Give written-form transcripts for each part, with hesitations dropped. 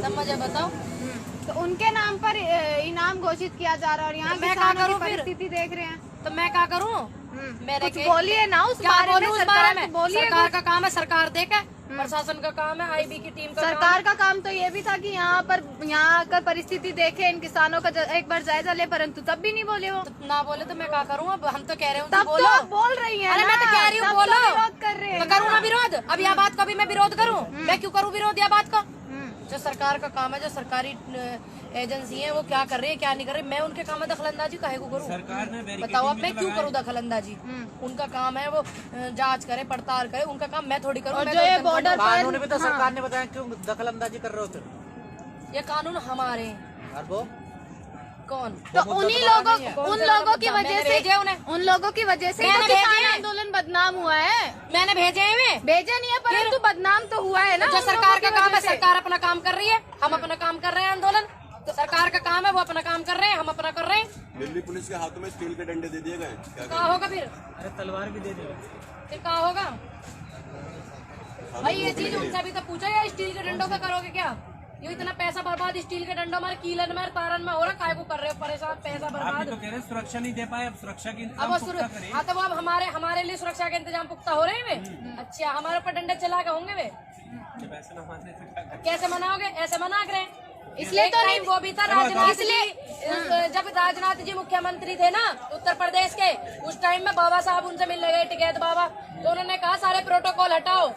तब मुझे बताओ। तो उनके नाम पर इनाम घोषित किया जा रहा है और यहाँ किसानों की परिस्थिति देख रहे हैं, तो मैं क्या करूँ? मेरे कुछ बोलिए ना उस बारे में। सरकार को बोलिए। सरकार का काम है, सरकार देखे, प्रशासन का काम है, आईबी की टीम का सरकार का काम तो ये भी था कि यहाँ आकर परिस्थिति देखे, इन किसानों का एक बार जायजा ले, परंतु तब भी नहीं बोले वो। तो ना बोले तो मैं क्या करूँ? अब हम तो कह रहे हूँ तब बोलो। तो आप बोल रही हैं। अरे मैं तो कह रही हूँ बोलो। विरोध कर रहे हैं। तो करूँ ना विरोध? अब यह बात का भी मैं विरोध करूँ? मैं क्यों करूँ विरोध यह बात का? जो सरकार का काम है, जो सरकारी एजेंसी है, वो क्या कर रही है क्या नहीं कर रही, मैं उनके काम में दखलंदाजी काहे को करूँ? सरकार ने बताओ अब मैं क्यों करूँ दखलंदाजी? उनका काम है वो जांच करे, पड़ताल करे, उनका काम मैं थोड़ी करूँ। जो ये बॉर्डर कानून भी तो सरकार ने बताया, क्यों दखलंदाजी कर रहे हो फिर? ये कानून हमारे हैं। और वो कौन? तो उन्हीं लोगों उन लोगों की वजह से उन लोगों की वजह से किसान आंदोलन बदनाम हुआ है। मैंने भेजे हैं, भेजा नहीं है, परंतु बदनाम तो हुआ है ना। जो सरकार का काम है, सरकार अपना काम कर रही है, हम अपना काम कर रहे हैं। आंदोलन तो सरकार का काम है, वो अपना काम कर रहे हैं, हम अपना कर रहे हैं। दिल्ली पुलिस के हाथों में स्टील के डंडे दे दिए गए, क्या होगा फिर? अरे तलवार भी दे दी, फिर क्या होगा भाई? ये चीज उनसे भी तो पूछा, या स्टील के डंडों का करोगे क्या? ये इतना पैसा बर्बाद स्टील के डंडों में, कीलन में, तारन में हो रहा, काय को कर रहे हो परेशान? पैसा बर्बाद। तो कह रहे सुरक्षा नहीं दे पाए, अब सुरक्षा की अब हाँ, तो अब हमारे लिए सुरक्षा के इंतजाम पुख्ता हो रहे हैं वे। अच्छा, हमारे ऊपर डंडे चला के होंगे वे? कैसे मनाओगे? ऐसे मना कर रहे हैं। इसलिए तो नहीं, वो भी था राजनाथ जी, जब राजनाथ जी मुख्यमंत्री थे ना उत्तर प्रदेश के, उस टाइम में बाबा साहब उनसे मिलने गए, टिकैत बाबा, तो उन्होंने कहा सारे प्रोटोकॉल हटाओ,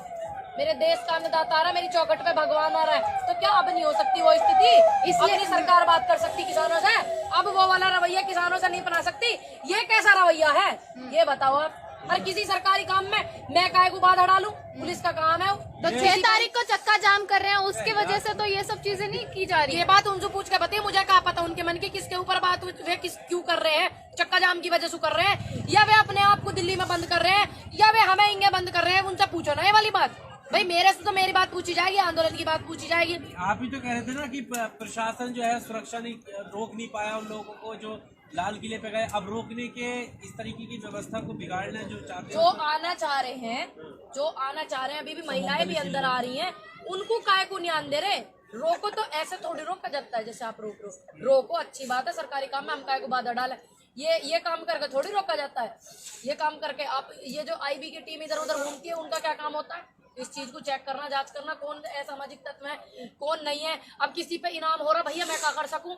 मेरे देश का अन्नदाता आ रहा, मेरी चौखट पे भगवान आ रहा है। तो क्या अब नहीं हो सकती वो स्थिति? इसलिए नहीं सरकार बात कर सकती किसानों से? अब वो वाला रवैया किसानों से नहीं बना सकती? ये कैसा रवैया है ये बताओ आप? हर किसी सरकारी काम में मैं काय को बाधा डालूं? पुलिस का काम है। तो 6 तारीख को चक्का जाम कर रहे हैं, उसकी वजह से तो ये सब चीजें नहीं की जा रही। ये बात उनसे पूछ के बताइए, मुझे क्या पता उनके मन की किसके ऊपर बात, वे किस क्यों कर रहे हैं, चक्का जाम की वजह से कर रहे हैं, या वे अपने आप को दिल्ली में बंद कर रहे हैं, या वे हमें इंगे बंद कर रहे हैं? उनसे पूछो ना ये वाली बात भाई। मेरे से तो मेरी बात पूछी जाएगी, आंदोलन की बात पूछी जाएगी। आप ही तो कह रहे थे ना कि प्रशासन जो है सुरक्षा नहीं रोक नहीं पाया उन लोगों को जो लाल किले पे गए, अब रोकने के इस तरीके की व्यवस्था को बिगाड़ना जो चाहते हैं, जो आना चाह रहे हैं, जो आना चाह रहे हैं, अभी भी महिलाएं भी अंदर आ रही हैं, उनको काय को नहीं आने दे रहे? रोको तो ऐसे थोड़ी रोका जाता है जैसे आप रोको अच्छी बात है, सरकारी काम में हम काय को बाधा डाले, ये काम करके थोड़ी रोका जाता है। ये काम करके आप, ये जो आईबी की टीम इधर उधर घूमती है, उनका क्या काम होता है? इस चीज को चेक करना, जांच करना, कौन असामाजिक तत्व है, कौन नहीं है। अब किसी पे इनाम हो रहा, भैया मैं क्या कर सकूं?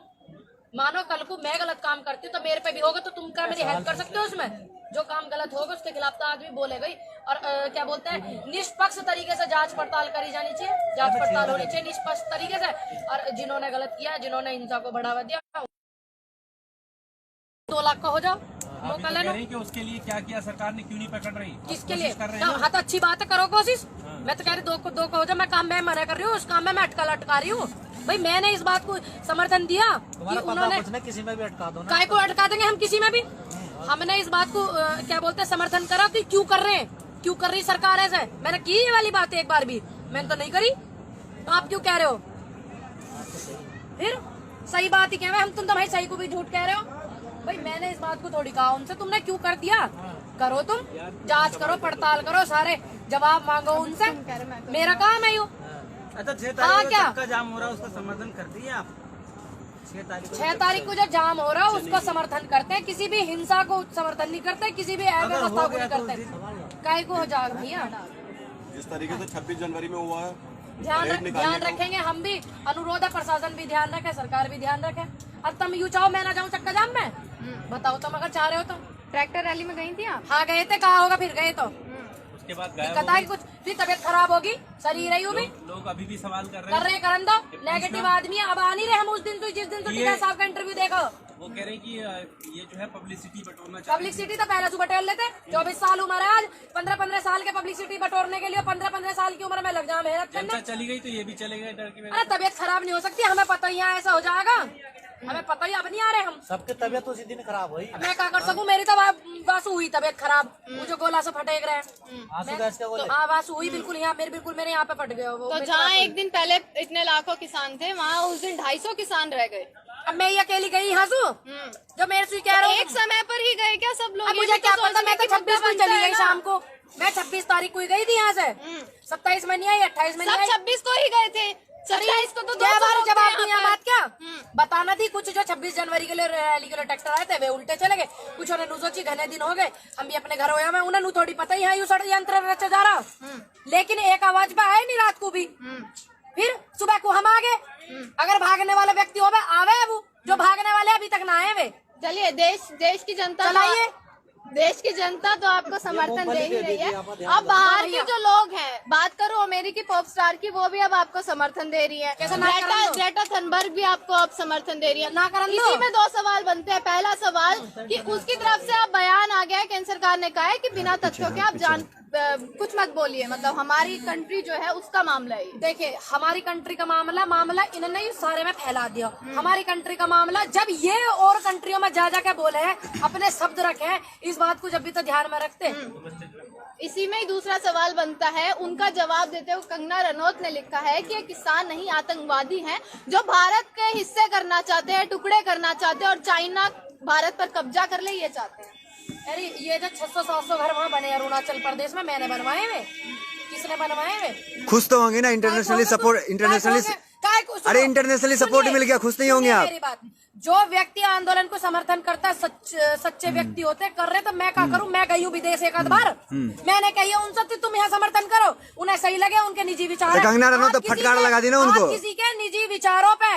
मानो कल को मैं गलत काम करती हूँ तो मेरे पे भी होगा, तो तुम क्या मेरी हेल्प कर सकते हो उसमें? जो काम गलत होगा उसके खिलाफ तो आदमी बोलेगा ही। और क्या बोलते हैं, निष्पक्ष तरीके से जांच पड़ताल करी जानी चाहिए, जांच पड़ताल होनी चाहिए निष्पक्ष तरीके से। और जिन्होंने गलत किया, जिन्होंने हिंसा को बढ़ावा दिया, 2 लाख का हो जाओ मौका लेना। कि उसके लिए क्या किया सरकार ने, क्यों नहीं पकड़ रही? किसके लिए? हाँ तो अच्छी बात है, करो कोशिश। मैं तो कह रही 2 को हो जाए, मैं काम में मना कर रही हूँ, उस काम में मैं अटका रही हूँ भाई। मैंने इस बात को समर्थन दिया कि उन्होंने किसी में भी अटका दो ना, काय को अटका देंगे हम किसी में भी। हमने इस बात को क्या बोलते हैं समर्थन करा कि क्यों कर रहे हैं, क्यों कर रही सरकार ऐसे? मैंने की ये वाली बात एक बार भी? मैंने तो नहीं करी, तो आप क्यों कह रहे हो? फिर सही बात ही कह रहे हम, तुम तो भाई सही को भी झूठ कह रहे हो भाई। मैंने इस बात को थोड़ी कहा उनसे, तुमने क्यों कर दिया? करो तुम जांच करो, पड़ताल करो, सारे जवाब मांगो उनसे, मेरा काम है यो। अच्छा 6 तारीख को जाम हो रहा है, उसका समर्थन करती है आप? 6 तारीख को जो जाम हो रहा है उसका समर्थन करते हैं, किसी भी हिंसा को समर्थन नहीं करते, किसी भी अव्यवस्था को नहीं करते। काय को हो जाएगा भैया? जिस तरीके से 26 जनवरी में हुआ है, ध्यान रखेंगे हम भी, अनुरोध है प्रशासन भी ध्यान रखे, सरकार भी ध्यान रखे। अब तुम यूँ चाहो मैं ना जाऊँ चक्का जाम में? बताओ तुम अगर चाह रहे हो तो। ट्रैक्टर रैली में गई थी आप? हाँ गए थे, कहा होगा फिर गए तो। उसके बाद दिक्कत आई कुछ, फिर तबियत खराब होगी, शरीर रही भी लोग अभी भी सवाल कर करन दो। नेगेटिव आदमी है, अब आ नहीं रहे हम उस दिन, तो जिस दिन तो टिकैत साहब का इंटरव्यू देखो, वो कह रहे हैं कि ये जो है पब्लिसिटी बटोरना चाहिए। पब्लिसिटी तो पहले से बटोर लेते। 24 साल उम्र है आज, 15-15 साल के पब्लिसिटी बटोरने के लिए 15-15 साल की उम्र में लग जाए मेहनत करने। चली गई तो ये भी चलेगा डर की। अरे तबियत खराब नहीं हो सकती, हमें पता ही है ऐसा हो जाएगा, हमें पता ही, अब नहीं आ रहे हम। सबकी तबियत उसी दिन खराब हुई। मैं क्या कर सकूं, मेरी तो वासु हुई तबियत खराब, मुझे गोला से फटेक रहे हैं। हाँ वासु हुई बिल्कुल, यहाँ मेरे यहाँ पे फट गया वो। तो जहाँ एक दिन पहले इतने लाखों किसान थे, वहाँ उस दिन 250 किसान रह गए। अब मैं ये अकेली गई यहाँ से, जो मेरे से कह रहा हूँ एक समय पर ही गए क्या सब लोग? मुझे क्या पता, मैं तो 26 को चली गई शाम को, मैं 26 तारीख को ही गई थी यहाँ से। 27 में नहीं आई, 28 में नहीं आई। 26 को ही गए थे, 27 को तो क्या 200 बार लोग जवाब थे दिया यहाँ बात क्या बताना थी। कुछ जो 26 जनवरी के लिए रैली के लिए ट्रैक्टर आए थे वे उल्टे चले गए। कुछ ने सोची घने दिन हो गए हम भी अपने घर होया में उन्हें थोड़ी पता ही है यू षड्यंत्र रचा जा रहा। लेकिन एक आवाज पे आए नहीं रात को भी। फिर सुबह को हम आ गए। अगर भागने वाले व्यक्ति हो आवे वो जो भागने वाले अभी तक ना आए वे। चलिए देश की जनता चलाइए। देश की जनता तो आपको समर्थन दे ही रही है। अब बाहर के जो लोग हैं, बात करो अमेरिकी पॉप स्टार की, वो भी अब आपको समर्थन दे रही है। ग्रेटा थनबर्ग भी आपको अब समर्थन दे रही है। ना करन दो। इसी में दो सवाल बनते हैं। पहला सवाल कि उसकी तरफ से अब बयान आ गया है, केंद्र सरकार ने कहा है कि बिना तथ्यों के आप कुछ मत बोलिए। मतलब हमारी कंट्री जो है उसका मामला है। देखिए हमारी कंट्री का मामला इन्होंने ये सारे में फैला दिया। हमारी कंट्री का मामला जब ये और कंट्रियों में जा के बोले हैं अपने शब्द रखे हैं इस बात को जब भी तो ध्यान में रखते। इसी में ही दूसरा सवाल बनता है। उनका जवाब देते हुए कंगना रनौत ने लिखा है कि ये किसान नहीं आतंकवादी हैं जो भारत के हिस्से करना चाहते हैं, टुकड़े करना चाहते हैं और चाइना भारत पर कब्जा कर ले ये चाहते हैं। अरे ये जो 600-700 घर वहाँ बने अरुणाचल प्रदेश में मैंने बनवाए हुए। किसने बनवाए हुए? खुश तो होंगे ना इंटरनेशनली सपोर्ट। अरे इंटरनेशनली सपोर्ट मिल गया, खुश नहीं होंगे आप? मेरी बात जो व्यक्ति आंदोलन को समर्थन करता है सच्चे व्यक्ति होते कर रहे तो मैं क्या करूं। मैं गई हूँ विदेश एक आध बार मैंने कही उनसे तुम यहाँ समर्थन करो उन्हें सही लगे उनके निजी विचार। कंगना रनौत तो फटकार लगा दी ना उनको। किसी के निजी विचारों पे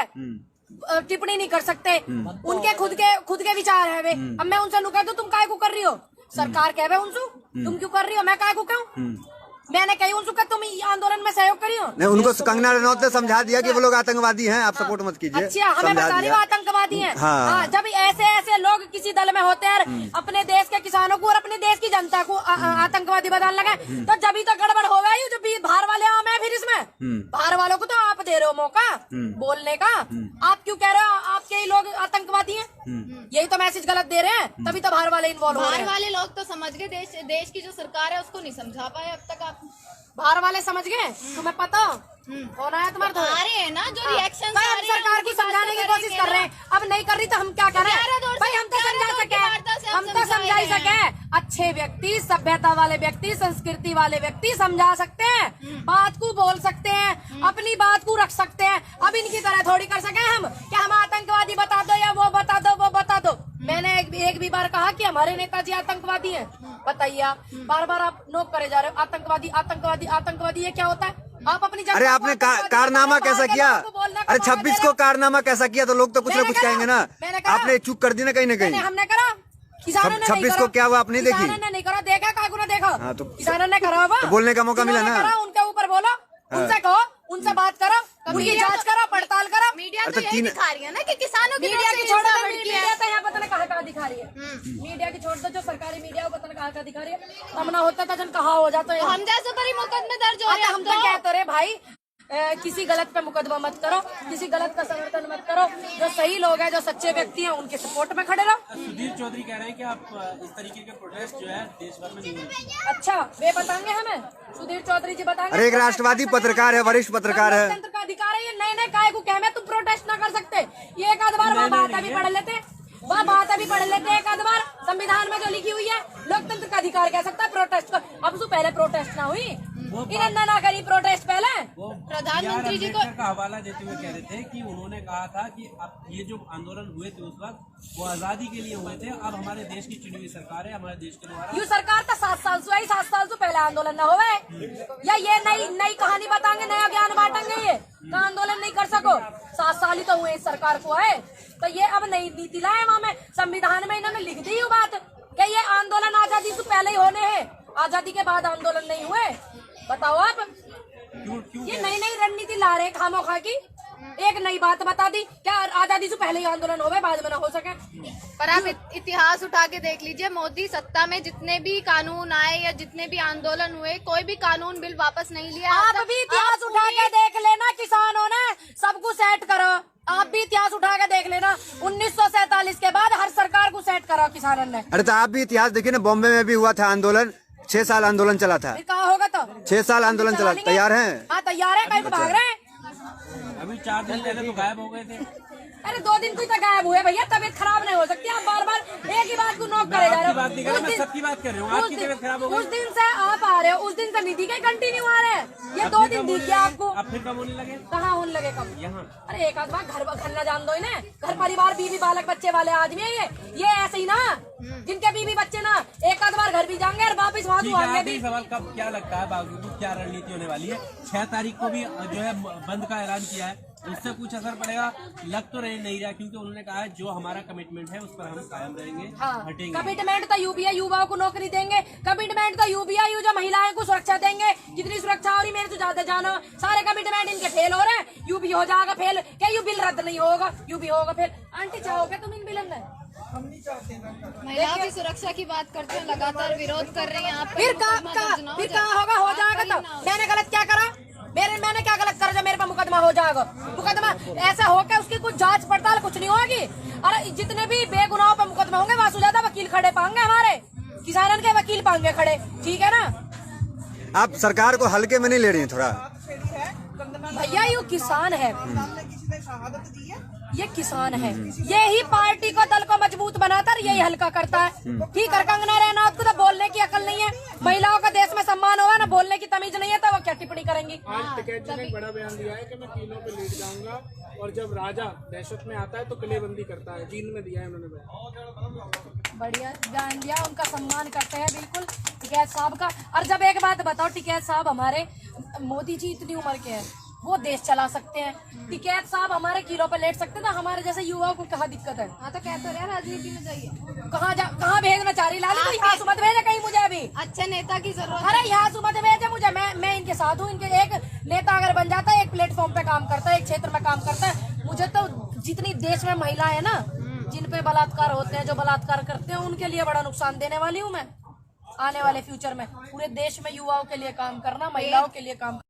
टिप्पणी नहीं कर सकते। उनके खुद के विचार है वे। अब मैं उनसे कह दूं तुम काय को कर रही हो। सरकार कहे उनसे तुम क्यों कर रही हो मैं काय को कहूँ। मैंने कही उनसे तुम आंदोलन में सहयोग करियो। नहीं उनको कंगना रनौत ने समझा दिया कि वो लोग आतंकवादी हैं, आप सपोर्ट मत कीजिए। अच्छा हमें बता रही हो आतंकवादी हैं। हाँ। जब ऐसे लोग किसी दल में होते हैं अपने देश के किसानों को और अपने देश की जनता को आतंकवादी बताने लगे तो जब तो गड़बड़ हो गई। जब बाहर वाले आम है फिर इसमें बाहर वालों को तो आप दे रहे हो मौका बोलने का। आप क्यों कह रहे हो आपके ही लोग आतंकवादी हैं? यही तो मैसेज गलत दे रहे हैं तभी तो बाहर वाले इन्वॉल्व हो रहे हैं। बाहर वाले लोग तो समझ गए, देश की जो सरकार है उसको नहीं समझा पाए अब तक। आप बाहर वाले समझ गए तुम्हें पता होना है तुम्हारे आ रहे हैं ना जो रिएक्शन हम सरकार की समझाने की कोशिश कर रहे हैं। अब नहीं कर रही तो हम क्या करें भाई। हम तो समझा समझा ही सके। अच्छे व्यक्ति सभ्यता वाले व्यक्ति संस्कृति वाले व्यक्ति समझा सकते हैं, बात को बोल सकते हैं, अपनी बात को रख सकते हैं। अब इनकी तरह थोड़ी कर सके हम कि हम आतंकवादी बता दो या वो बता दो वो बता दो। मैंने एक भी बार कहा कि हमारे नेताजी आतंकवादी हैं। बताइए आप बार बार आप नोक करे जा रहे हो आतंकवादी आतंकवादी आतंकवादी। ये क्या होता है? आप अपनी अरे आपने कारनामा कैसा किया? अरे 26 को कारनामा कैसा किया तो लोग तो कुछ ना कुछ कहेंगे ना। आपने चूक कर दी ना कहीं ना कहीं। हमने करा किसानों ने 26 को क्या हुआ आप नहीं देखी? किसानों ने नहीं करा देखा काकू ने देखा। हाँ, तो किसानों ने करा हुआ बोलने का मौका मिला ना। उनके ऊपर बोलो उनसे कहो उनसे बात करो उनकी जांच करो पड़ताल करो। मीडिया तो यही दिखा रही है ना कि किसानों की मीडिया की छोड़ दो। मीडिया तो यहाँ पता नहीं कहाँ दिखा रही है। मीडिया की छोड़ दो जो सरकारी मीडिया पता नहीं कहाँ दिखा रही है। तब ना होता था जन कहा हो जाता है। हम जैसे पर ही मुकदमे दर्ज हो रहे हैं। हम तो कहते रहे भाई किसी गलत पे मुकदमा मत करो, किसी गलत का समर्थन मत करो। जो सही लोग हैं जो सच्चे व्यक्ति हैं उनके सपोर्ट में खड़े रहो। सुधीर चौधरी कह रहे हैं कि आप इस तरीके के प्रोटेस्ट जो है देश भर में नहीं होंगे। अच्छा वे बताएंगे हमें सुधीर चौधरी जी बताएंगे। अरे एक राष्ट्रवादी पत्रकार है, वरिष्ठ पत्रकार है। लोकतंत्र का अधिकार है ये। नए काय को कह तुम प्रोटेस्ट ना कर सकते। ये एक आध बार वह बात अभी पढ़ लेते एक आध बार संविधान में जो लिखी हुई है लोकतंत्र का अधिकार कह सकता है प्रोटेस्ट को। अब पहले प्रोटेस्ट ना हुई इन्होंने ना करी प्रोटेस्ट पहले। प्रधानमंत्री जी को का हवाला देते हुए कह रहे थे कि उन्होंने कहा था कि अब ये जो आंदोलन हुए थे उस वक्त वो आजादी के लिए हुए थे। अब हमारे देश की चुनी हुई सरकार है, हमारे देश के द्वारा यू सरकार तो 7 साल से 7 साल से पहले आंदोलन न होवे या ये नई कहानी बताएंगे नया ज्ञान बांटेंगे। ये तो आंदोलन नहीं कर सको 7 साल ही तो हुए इस सरकार को है। तो ये अब नई नीति लाए वहाँ में संविधान में इन्होंने लिख दी बात कि ये आंदोलन आजादी से पहले ही होने हैं, आजादी के बाद आंदोलन नहीं हुए। बताओ आप ये नई रणनीति ला रहे खामोखा की। एक नई बात बता दी क्या आजादी से पहले ही आंदोलन हो गए बाद में ना हो सके। पर आप इतिहास उठा के देख लीजिए, मोदी सत्ता में जितने भी कानून आए या जितने भी आंदोलन हुए कोई भी कानून बिल वापस नहीं लिया। आप भी इतिहास उठा के देख लेना, किसानों ने सबको सेट करो। आप भी इतिहास उठा के देख लेना 1947 के बाद हर सरकार को सेट करा किसानों ने। अरे तो आप भी इतिहास देखिए ना, बॉम्बे में भी हुआ था आंदोलन, 6 साल आंदोलन चला था। कहा होगा तो 6 साल आंदोलन चला। तैयार हैं? हाँ तैयार है, कहीं को भाग रहे हैं। अभी 4 दिन पहले तो गायब हो गए थे। अरे 2 दिन कोई तो गायब हुए भैया, तबीयत खराब नहीं हो सकती। आप बार बार एक ही बात को नोक करे जा रहे हो। बात नहीं कर रहा, मैं सबकी बात कर रहा हूँ। आपकी तबीयत खराब हो गई। उस दिन से आप आ रहे हो, उस दिन से निधि के कंटिन्यू आ रहे हैं। ये 2 दिन दिख गया आपको। अब फिर कब होने लगे? कहाँ होने लगे कब? यहाँ। अरे एक आध बार घर न जान दो इन्हें। घर परिवार बीवी बालक बच्चे वाले आदमी है ये ऐसे ही ना, जिनके बीवी बच्चे ना एक आध बार घर भी जाएंगे और वापिस वहाँ ठीक है, आएंगे आखिरी सवाल, कब क्या लगता है बागलुरु की क्या रणनीति होने वाली है? 6 तारीख को भी जो है बंद का ऐलान किया है, उससे कुछ असर पड़ेगा? लग तो नहीं रहा, क्योंकि उन्होंने कहा है जो हमारा कमिटमेंट है उस पर हम कायम रहेंगे, हटेंगे। कमिटमेंट तो यूपीआई युवाओं को नौकरी देंगे, कमिटमेंट तो यूपीआई जो महिलाओं को सुरक्षा देंगे, जितनी सुरक्षा हो रही मेरे तो ज्यादा जानो। सारे कमिटमेंट इनके फेल हो रहे हैं। यूपी हो जाएगा फेल, क्या यू बिल रद्द नहीं होगा? यूपी होगा फेल। आंटी चाहोगे तुम इन बिल में? महिलाओं की सुरक्षा की बात करते हैं, लगातार विरोध कर रही हैं आप। फिर कहाँ होगा? हो जाएगा तो मैंने गलत क्या करा? मैंने क्या गलत करा जो मेरे पर मुकदमा हो जाएगा? मुकदमा ऐसा हो के उसकी कुछ जांच पड़ताल कुछ नहीं होगी। अरे जितने भी बेगुनाहों पर मुकदमा होंगे वहाँ ज्यादा वकील खड़े पाएंगे, हमारे किसानन के वकील पाएंगे खड़े, ठीक है ना? आप सरकार को हल्के में नहीं ले रही हैं थोड़ा? भैया ये किसान है, ये किसान है, यही पार्टी को दल को मजबूत बनाकर यही हल्का करता है। ठीक है, कंगना रनौत को तो बोलने की अकल नहीं है। महिलाओं का देश में सम्मान होगा ना, बोलने की तमीज नहीं है, तो वो क्या टिप्पणी करेंगी? आज टिकैत जी ने एक बड़ा बयान दिया है कि मैं किलों पे लेट जाऊंगा, और जब राजा दहशत में आता है तो किलेबंदी करता है। जींद में दिया है उन्होंने बयान। बढ़िया बयान दिया, उनका सम्मान करते हैं बिल्कुल टिकैत साहब का। और जब एक बात बताओ, टिकैत साहब हमारे मोदी जी इतनी उम्र के हैं, वो देश चला सकते हैं। टिकैत साहब हमारे किलो पर लेट सकते थे, हमारे जैसे युवाओं को कहाँ दिक्कत है? हाँ तो कहते रहे राजनीति में जाइए। कहाँ भेजना चाह रही लाली? तो यहाँ मत भेजे कहीं मुझे अभी। अच्छे नेता की जरूरत। अरे यहाँ मत भेजे मुझे, मैं इनके साथ हूँ। इनके एक नेता अगर बन जाता है, एक प्लेटफॉर्म पे काम करता है, एक क्षेत्र में काम करता है, मुझे तो जितनी देश में महिलाएं है ना, जिन पे बलात्कार होते हैं, जो बलात्कार करते हैं, उनके लिए बड़ा नुकसान देने वाली हूँ मैं आने वाले फ्यूचर में। पूरे देश में युवाओं के लिए काम करना, महिलाओं के लिए काम